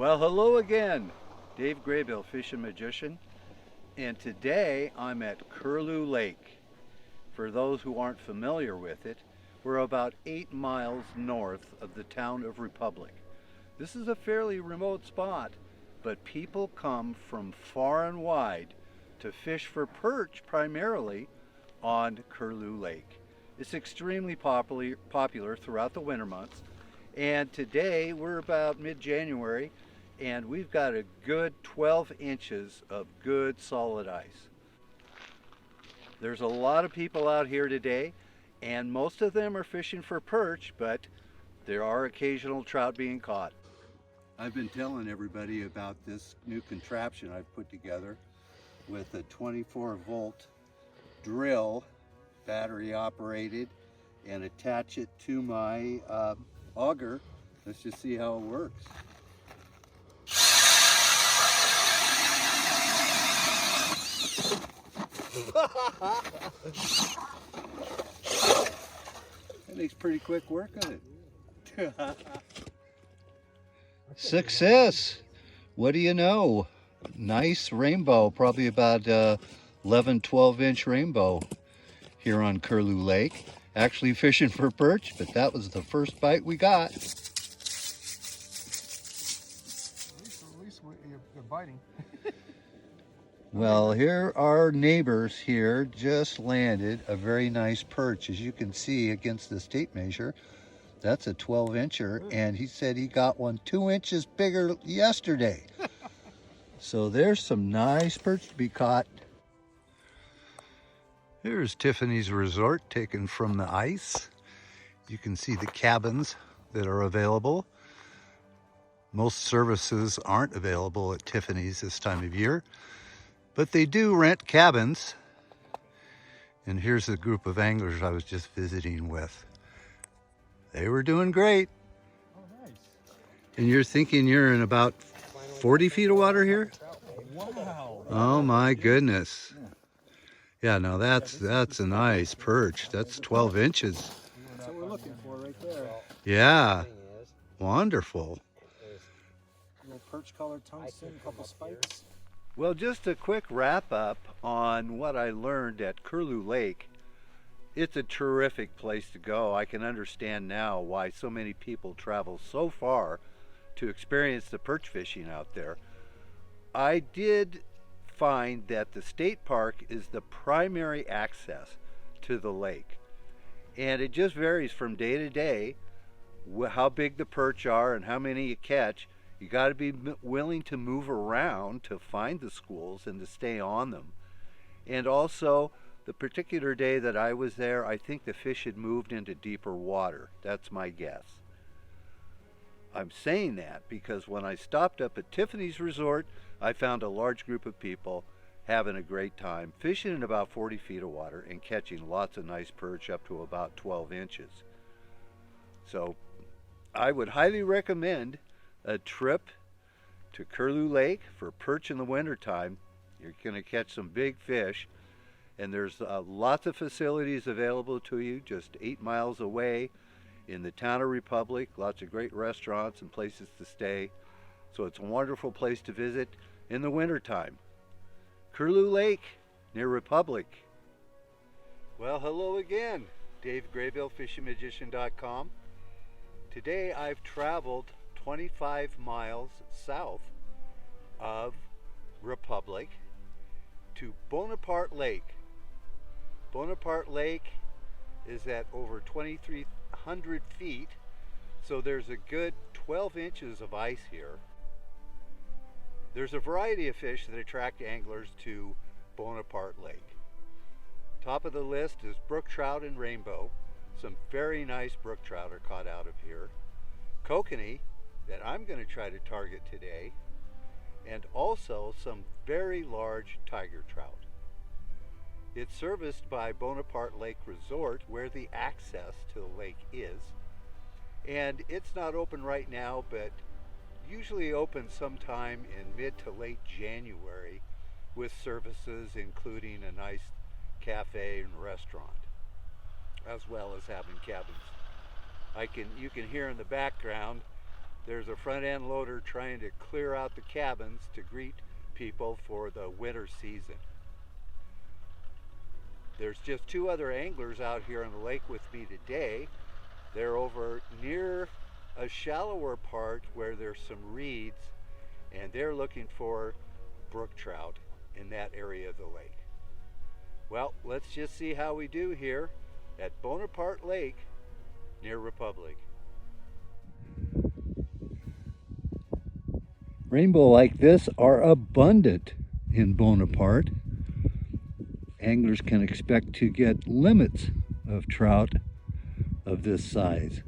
Well, hello again. Dave Graybill, Fishing Magician, and today I'm at Curlew Lake. For those who aren't familiar with it, we're about 8 miles north of the town of Republic. This is a fairly remote spot, but people come from far and wide to fish for perch primarily on Curlew Lake. It's extremely popular throughout the winter months, and today we're about mid-January and we've got a good 12 inches of good solid ice. There's a lot of people out here today, and most of them are fishing for perch, but there are occasional trout being caught. I've been telling everybody about this new contraption I've put together with a 24-volt drill, battery operated, and attach it to my auger. Let's just see how it works. That makes pretty quick work of it. Success! What do you know? Nice rainbow, probably about 11, 12-inch rainbow here on Curlew Lake. Actually fishing for perch, but that was the first bite we got. At least you're biting. Well, here our neighbors here just landed a very nice perch. As you can see against this tape measure, that's a 12-incher, and he said he got one 2 inches bigger yesterday. So there's some nice perch to be caught. Here's Tiffany's Resort taken from the ice. You can see the cabins that are available. Most services aren't available at Tiffany's this time of year, but they do rent cabins. And here's a group of anglers I was just visiting with. They were doing great. Oh, nice. And you're thinking you're in about 40 feet of water here? Wow. Oh my goodness. Yeah, no, that's a nice perch. That's 12 inches. That's what we're looking for right there. Yeah, wonderful. Little perch colored tungsten, a couple spikes. Well, just a quick wrap up on what I learned at Curlew Lake. It's a terrific place to go. I can understand now why so many people travel so far to experience the perch fishing out there. I did find that the state park is the primary access to the lake, and it just varies from day to day how big the perch are and how many you catch. You got to be willing to move around to find the schools and to stay on them. And also, the particular day that I was there, I think the fish had moved into deeper water. That's my guess. I'm saying that because when I stopped up at Tiffany's Resort, I found a large group of people having a great time fishing in about 40 feet of water and catching lots of nice perch up to about 12 inches. So I would highly recommend a trip to Curlew Lake for perch in the wintertime. You're going to catch some big fish, and there's lots of facilities available to you just 8 miles away in the town of Republic. Lots of great restaurants and places to stay. So it's a wonderful place to visit in the wintertime. Curlew Lake near Republic. Well, hello again. Dave Graybill, FishingMagician.com. Today I've traveled 25 miles south of Republic to Bonaparte Lake. Bonaparte Lake is at over 2,300 feet, so there's a good 12 inches of ice here. There's a variety of fish that attract anglers to Bonaparte Lake. Top of the list is brook trout and rainbow. Some very nice brook trout are caught out of here. Kokanee, that I'm going to try to target today, and also some very large tiger trout. It's serviced by Bonaparte Lake Resort, where the access to the lake is, and it's not open right now, but usually open sometime in mid to late January with services including a nice cafe and restaurant, as well as having cabins. You can hear in the background There's a front end loader trying to clear out the cabins to greet people for the winter season. There's just two other anglers out here on the lake with me today. They're over near a shallower part where there's some reeds, and they're looking for brook trout in that area of the lake. Well, let's just see how we do here at Bonaparte Lake near Republic. Rainbow like this are abundant in Bonaparte. Anglers can expect to get limits of trout of this size.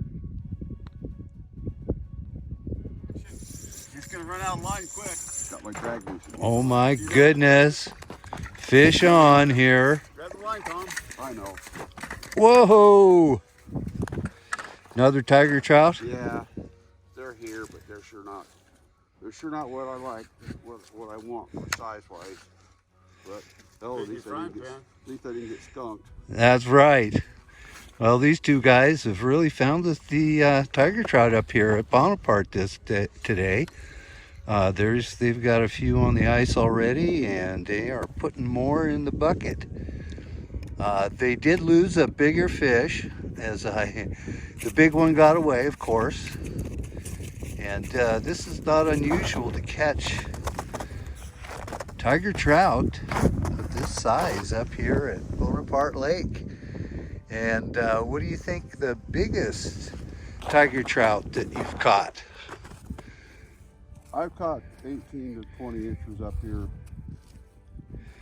Just gonna run out of line quick. Got my drag loose. Oh my goodness. Fish on here. Grab the line, Tom. I know. Whoa! Another tiger trout? Yeah, they're here, but they're sure not. They're sure not what I like, what I want size-wise. But at least I didn't get skunked. That's right. Well, these two guys have really found the tiger trout up here at Bonaparte today. They've got a few on the ice already, and they are putting more in the bucket. They did lose a bigger fish, the big one got away, of course. And this is not unusual to catch tiger trout of this size up here at Bonaparte Lake. And what do you think the biggest tiger trout that you've caught? I've caught 18 to 20 inches up here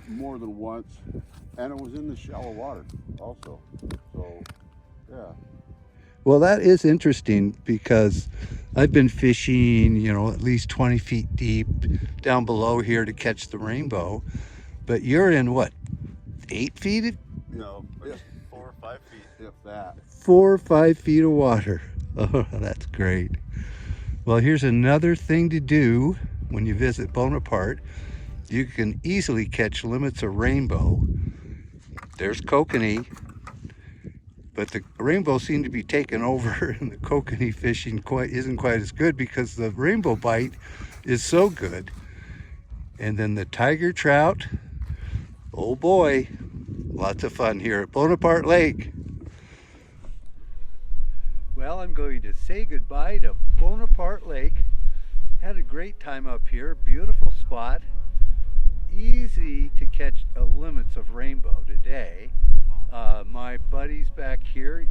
more than once, and it was in the shallow water also. So, yeah. Well, that is interesting because I've been fishing, at least 20 feet deep down below here to catch the rainbow. But you're in what, 8 feet? No, yeah, 4 or 5 feet, if that. 4 or 5 feet of water. Oh, that's great. Well, here's another thing to do when you visit Bonaparte. You can easily catch limits of rainbow. There's kokanee, but the rainbow seemed to be taken over, and the kokanee fishing isn't quite as good because the rainbow bite is so good. And then the tiger trout, oh boy, lots of fun here at Bonaparte Lake. Well, I'm going to say goodbye to Bonaparte Lake. Had a great time up here, beautiful spot. Easy to catch limits of rainbow today. My buddies back here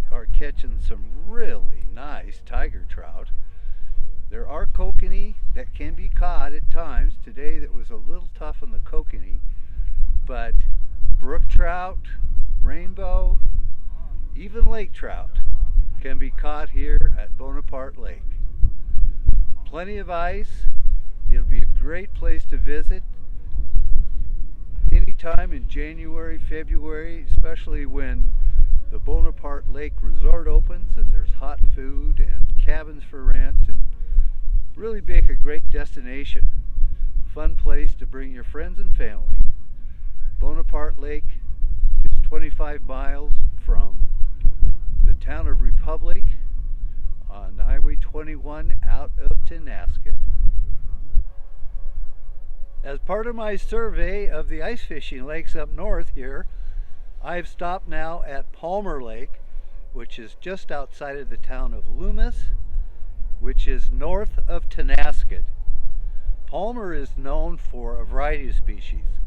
are catching some really nice tiger trout. There are kokanee that can be caught at times. Today that was a little tough on the kokanee, but brook trout, rainbow, even lake trout can be caught here at Bonaparte Lake. Plenty of ice. It'll be a great place to visit anytime in January, February, especially when the Bonaparte Lake Resort opens and there's hot food and cabins for rent, and really make a great destination. Fun place to bring your friends and family. Bonaparte Lake is 25 miles from the town of Republic on Highway 21 out of Tonasket. As part of my survey of the ice fishing lakes up north here, I've stopped now at Palmer Lake, which is just outside of the town of Loomis, which is north of Tonasket. Palmer is known for a variety of species.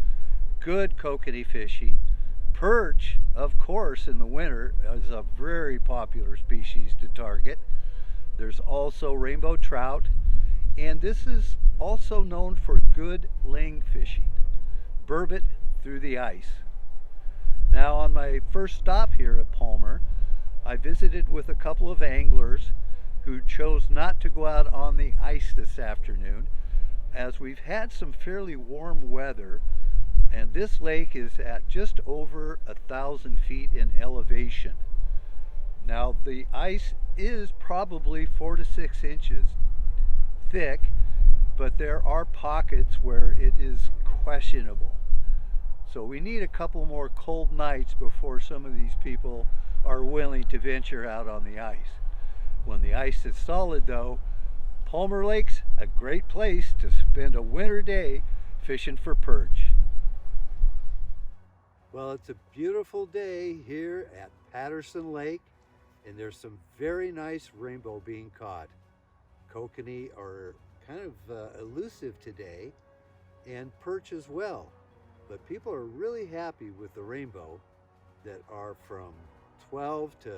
Good kokanee fishing. Perch, of course, in the winter is a very popular species to target. There's also rainbow trout, and this is also known for good ling fishing, burbot through the ice. Now, on my first stop here at Palmer, I visited with a couple of anglers who chose not to go out on the ice this afternoon, as we've had some fairly warm weather, and this lake is at just over 1,000 feet in elevation. Now, the ice is probably 4 to 6 inches thick, but there are pockets where it is questionable. So we need a couple more cold nights before some of these people are willing to venture out on the ice. When the ice is solid though, Palmer Lake's a great place to spend a winter day fishing for perch. Well, it's a beautiful day here at Patterson Lake, and there's some very nice rainbow being caught. Kokanee are kind of elusive today, and perch as well. But people are really happy with the rainbow that are from 12 to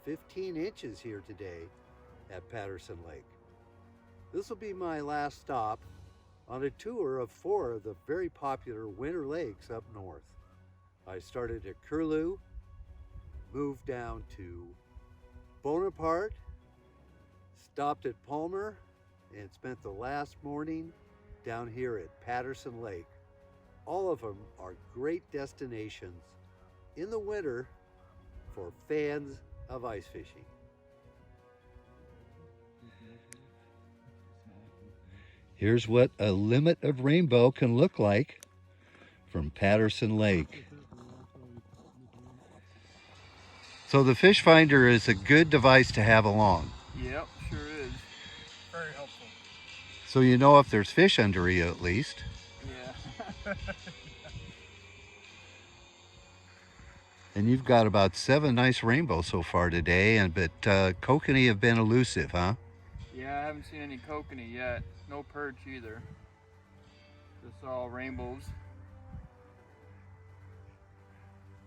15 inches here today at Patterson Lake. This will be my last stop on a tour of 4 of the very popular winter lakes up north. I started at Curlew, moved down to Bonaparte, stopped at Palmer, and spent the last morning down here at Patterson Lake. All of them are great destinations in the winter for fans of ice fishing. Here's what a limit of rainbow can look like from Patterson Lake. So the fish finder is a good device to have along. Yep, sure is. Very helpful. So you know if there's fish under you at least. Yeah. And you've got about 7 nice rainbows so far today, but kokanee have been elusive, huh? Yeah, I haven't seen any kokanee yet. No perch either. Just all rainbows.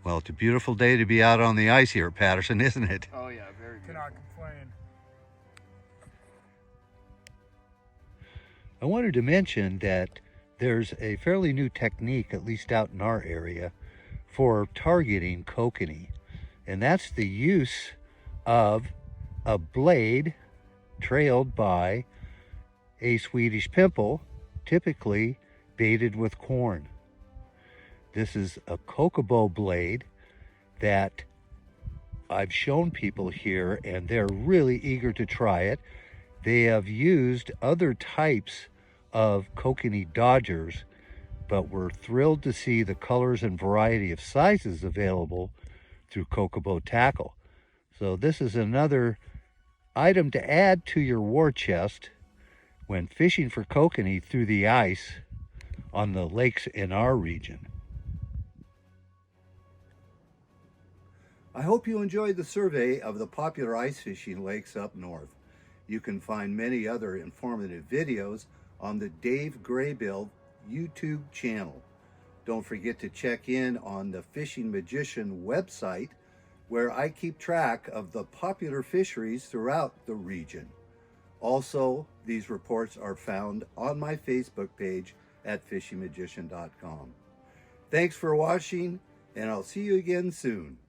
Well, it's a beautiful day to be out on the ice here at Patterson, isn't it? Oh yeah, very good. Cannot complain. I wanted to mention that there's a fairly new technique, at least out in our area, for targeting kokanee, and that's the use of a blade trailed by a Swedish pimple, typically baited with corn. This is a kokobo blade that I've shown people here, and they're really eager to try it. They have used other types of kokanee dodgers, but we're thrilled to see the colors and variety of sizes available through kokobo tackle. So this is another item to add to your war chest when fishing for kokanee through the ice on the lakes in our region. I hope you enjoyed the survey of the popular ice fishing lakes up north. You can find many other informative videos on the Dave Graybill YouTube channel. Don't forget to check in on the Fishing Magician website, where I keep track of the popular fisheries throughout the region. Also, these reports are found on my Facebook page at fishingmagician.com. Thanks for watching, and I'll see you again soon.